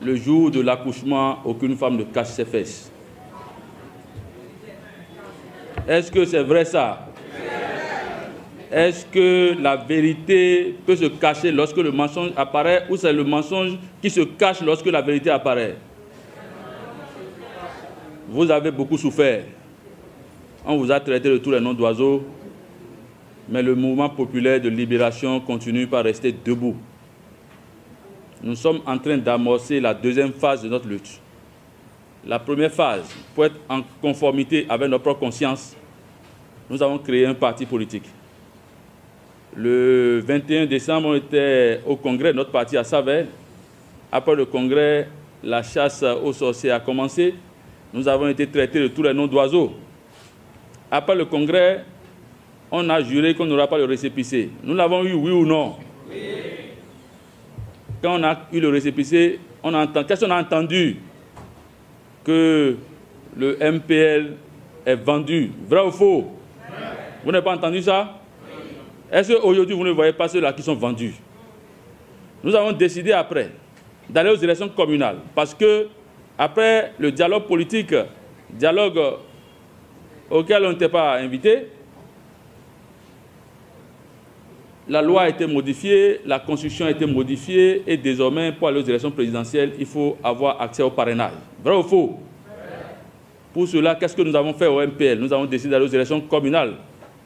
le jour de l'accouchement, aucune femme ne cache ses fesses. Est-ce que c'est vrai ça? Est-ce que la vérité peut se cacher lorsque le mensonge apparaît ou c'est le mensonge qui se cache lorsque la vérité apparaît? Vous avez beaucoup souffert. On vous a traité de tous les noms d'oiseaux, mais le mouvement populaire de libération continue par rester debout. Nous sommes en train d'amorcer la deuxième phase de notre lutte. La première phase, pour être en conformité avec notre propre conscience, nous avons créé un parti politique. Le 21 décembre, on était au congrès de notre parti à Saverne. Après le congrès, la chasse aux sorciers a commencé. Nous avons été traités de tous les noms d'oiseaux. Après le congrès, on a juré qu'on n'aura pas le récépissé. Nous l'avons eu, oui ou non? Oui. Quand on a eu le récépissé, qu'est-ce qu'on a entendu? Que le MPL est vendu. Vrai ou faux? Oui. Vous n'avez pas entendu ça? Oui. Est-ce qu'aujourd'hui, vous ne voyez pas ceux-là qui sont vendus? Nous avons décidé après d'aller aux élections communales parce que après le dialogue politique, dialogue auquel on n'était pas invité, la loi a été modifiée, la constitution a été modifiée et désormais, pour aller aux élections présidentielles, il faut avoir accès au parrainage. Vrai ou faux? Pour cela, qu'est-ce que nous avons fait au MPL? Nous avons décidé d'aller aux élections communales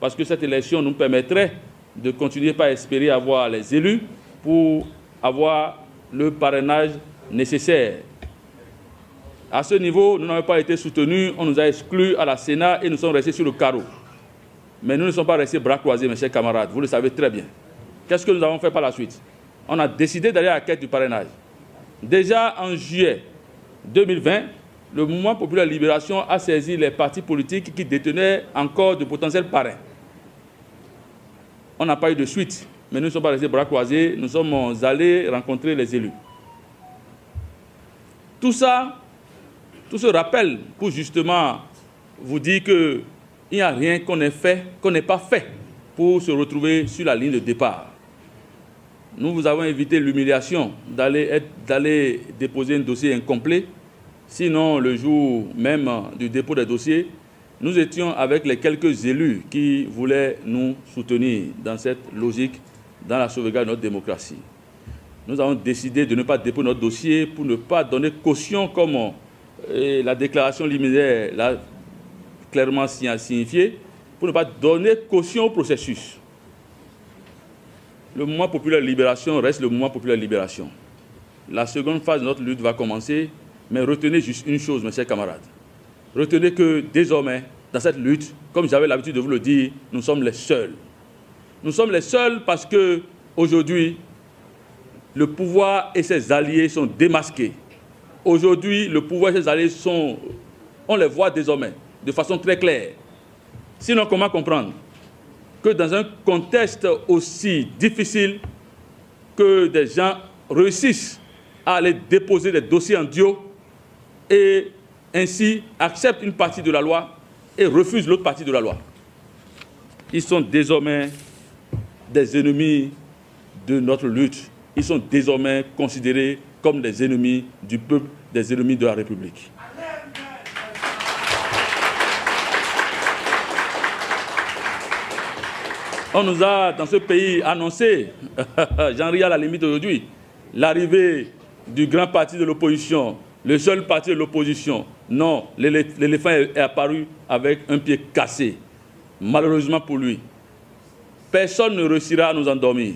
parce que cette élection nous permettrait de continuer par espérer avoir les élus pour avoir le parrainage nécessaire. À ce niveau, nous n'avons pas été soutenus, on nous a exclus à la Sénat et nous sommes restés sur le carreau. Mais nous ne sommes pas restés bras croisés, mes chers camarades, vous le savez très bien. Qu'est-ce que nous avons fait par la suite? On a décidé d'aller à la quête du parrainage. Déjà en juillet 2020, le mouvement populaire de libération a saisi les partis politiques qui détenaient encore de potentiels parrains. On n'a pas eu de suite, mais nous ne sommes pas restés bras croisés, nous sommes allés rencontrer les élus. Tout ça, tout ce rappel pour justement vous dire qu'il n'y a rien qu'on n'ait pas fait pour se retrouver sur la ligne de départ. Nous vous avons évité l'humiliation d'aller déposer un dossier incomplet. Sinon, le jour même du dépôt des dossiers, nous étions avec les quelques élus qui voulaient nous soutenir dans cette logique, dans la sauvegarde de notre démocratie. Nous avons décidé de ne pas déposer notre dossier pour ne pas donner caution comme la déclaration liminaire l'a clairement signifié, pour ne pas donner caution au processus. Le mouvement populaire de libération reste le mouvement populaire de libération. La seconde phase de notre lutte va commencer, mais retenez juste une chose, mes chers camarades. Retenez que désormais, dans cette lutte, comme j'avais l'habitude de vous le dire, nous sommes les seuls. Nous sommes les seuls parce qu'aujourd'hui, le pouvoir et ses alliés sont démasqués. Aujourd'hui, le pouvoir et ses alliés on les voit désormais de façon très claire. Sinon, comment comprendre que dans un contexte aussi difficile, que des gens réussissent à aller déposer des dossiers en duo et ainsi acceptent une partie de la loi et refusent l'autre partie de la loi? Ils sont désormais des ennemis de notre lutte. Ils sont désormais considérés comme des ennemis du peuple, des ennemis de la République. On nous a, dans ce pays, annoncé, j'en ris à la limite aujourd'hui, l'arrivée du grand parti de l'opposition, le seul parti de l'opposition. Non, l'éléphant est apparu avec un pied cassé, malheureusement pour lui. Personne ne réussira à nous endormir.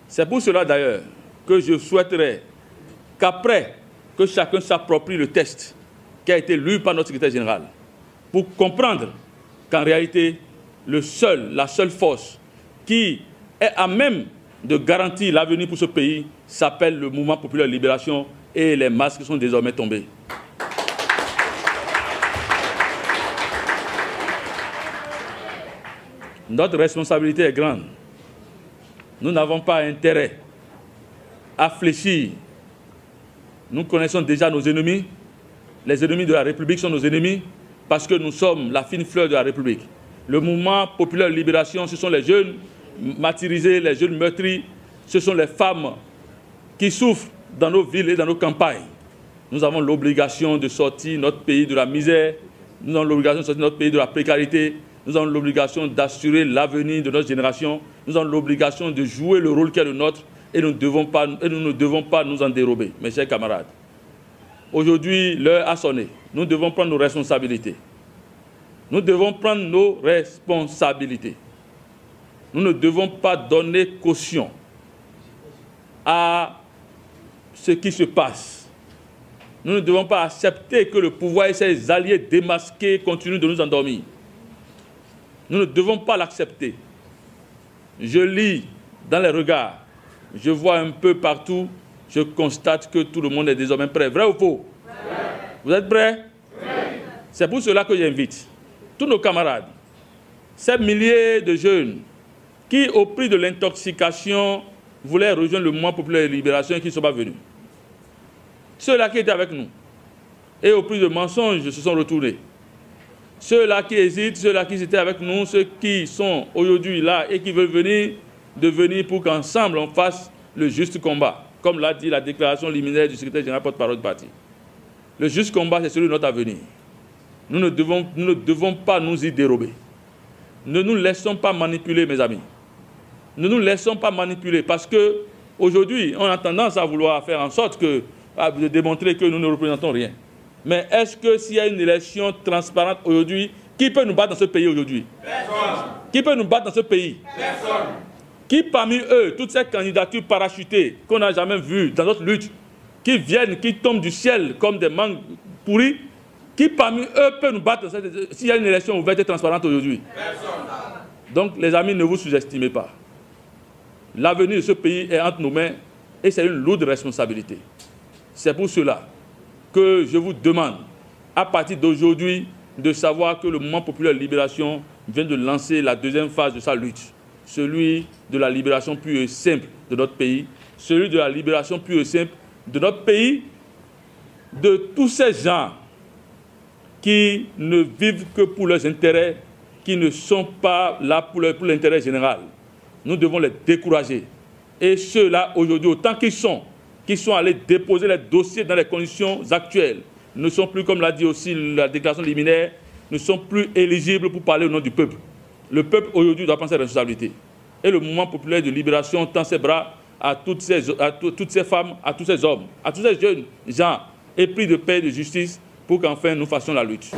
C'est pour cela d'ailleurs que je souhaiterais qu'après que chacun s'approprie le texte qui a été lu par notre secrétaire général, pour comprendre qu'en réalité, la seule force qui est à même de garantir l'avenir pour ce pays s'appelle le mouvement populaire de libération et les masques sont désormais tombés. Notre responsabilité est grande. Nous n'avons pas intérêt à fléchir. Nous connaissons déjà nos ennemis. Les ennemis de la République sont nos ennemis parce que nous sommes la fine fleur de la République. Le mouvement populaire de libération, ce sont les jeunes martyrisés, les jeunes meurtris, ce sont les femmes qui souffrent dans nos villes et dans nos campagnes. Nous avons l'obligation de sortir notre pays de la misère, nous avons l'obligation de sortir notre pays de la précarité, nous avons l'obligation d'assurer l'avenir de notre génération, nous avons l'obligation de jouer le rôle qui est le nôtre et nous ne devons pas nous en dérober, mes chers camarades. Aujourd'hui, l'heure a sonné. Nous devons prendre nos responsabilités. Nous devons prendre nos responsabilités. Nous ne devons pas donner caution à ce qui se passe. Nous ne devons pas accepter que le pouvoir et ses alliés démasqués continuent de nous endormir. Nous ne devons pas l'accepter. Je lis dans les regards, je vois un peu partout, je constate que tout le monde est désormais prêt. Vrai ou faux? Vrai. Vous êtes prêts? Oui. C'est pour cela que j'invite tous nos camarades, ces milliers de jeunes qui, au prix de l'intoxication, voulaient rejoindre le mouvement populaire de libération et qui ne sont pas venus. Ceux-là qui étaient avec nous et au prix de mensonges se sont retournés. Ceux-là qui hésitent, ceux-là qui étaient avec nous, ceux qui sont aujourd'hui là et qui veulent venir, de venir pour qu'ensemble on fasse le juste combat, comme l'a dit la déclaration liminaire du secrétaire général porte-parole du parti. Le juste combat, c'est celui de notre avenir. Nous ne devons pas nous y dérober. Ne nous laissons pas manipuler, mes amis. Ne nous laissons pas manipuler parce qu'aujourd'hui, on a tendance à vouloir faire en sorte de démontrer que nous ne représentons rien. Mais est-ce que s'il y a une élection transparente aujourd'hui, qui peut nous battre dans ce pays aujourd'hui? Personne. Qui peut nous battre dans ce pays? Personne. Qui parmi eux, toutes ces candidatures parachutées qu'on n'a jamais vues dans notre lutte, qui viennent, qui tombent du ciel comme des mangues pourries, qui parmi eux peut nous battre s'il y a une élection ouverte et transparente aujourd'hui? Personne. Donc les amis, ne vous sous-estimez pas. L'avenir de ce pays est entre nos mains et c'est une lourde responsabilité. C'est pour cela que je vous demande, à partir d'aujourd'hui, de savoir que le mouvement populaire de libération vient de lancer la deuxième phase de sa lutte. Celui de la libération pure et simple de notre pays, celui de la libération pure et simple de notre pays, de tous ces gens qui ne vivent que pour leurs intérêts, qui ne sont pas là pour l'intérêt général. Nous devons les décourager. Et ceux-là, aujourd'hui, autant qu'ils sont allés déposer les dossiers dans les conditions actuelles, ne sont plus, comme l'a dit aussi la déclaration liminaire, ne sont plus éligibles pour parler au nom du peuple. Le peuple, aujourd'hui, doit prendre ses responsabilités. Et le mouvement populaire de libération tend ses bras à toutes ces femmes, à tous ces hommes, à tous ces jeunes gens épris de paix et de justice pour qu'enfin nous fassions la lutte.